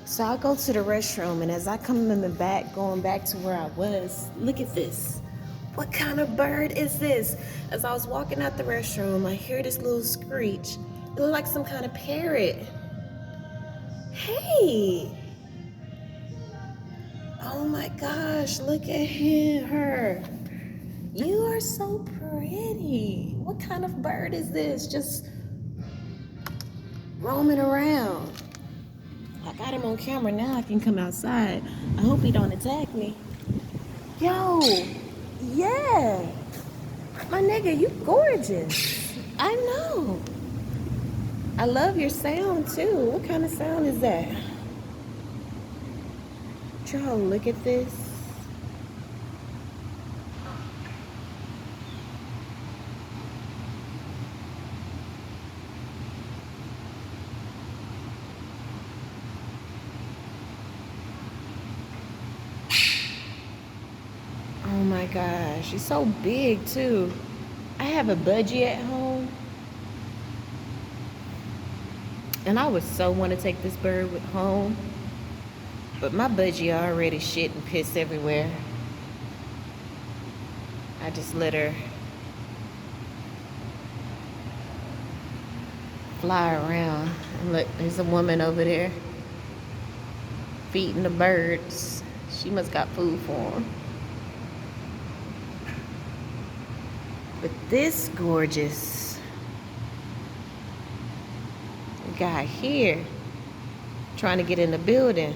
So I go to the restroom, and as I come in the back, going back to where I was, look at this. What kind of bird is this? As I was walking out the restroom, I hear this little screech. It looked like some kind of parrot. Hey! Oh my gosh, look at her. You are so pretty. What kind of bird is this? Just roaming around. I got him on camera now. I can come outside. I hope he don't attack me. Yo, yeah. My nigga, you gorgeous. I know. I love your sound too. What kind of sound is that? Joe, look at this. Oh my gosh, she's so big too. I have a budgie at home, and I would so want to take this bird with home, but my budgie already shit and piss everywhere. I just let her fly around. And look, there's a woman over there feeding the birds. She must got food for them. But this gorgeous guy here trying to get in the building.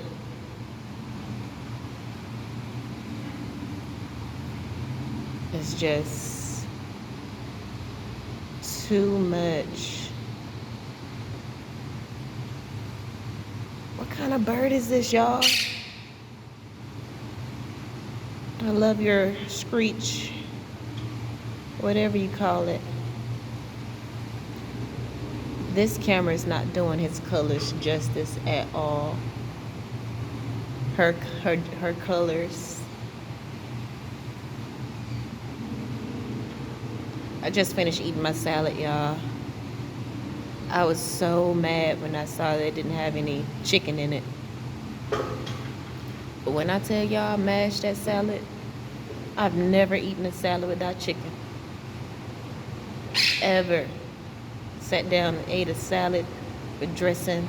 It's just too much. What kind of bird is this, y'all? I love your screech, whatever you call it. This camera is not doing his colors justice at all. Her colors. I just finished eating my salad, y'all. I was so mad when I saw that it didn't have any chicken in it. But when I tell y'all I mashed that salad, I've never eaten a salad without chicken. Ever. Sat down and ate a salad with dressing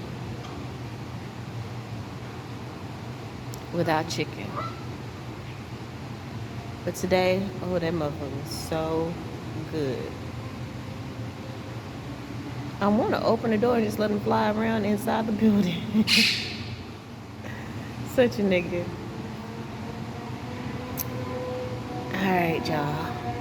without chicken. But today, oh, that motherfucker was so good. I want to open the door and just let them fly around inside the building. Such a nigga. All right, y'all.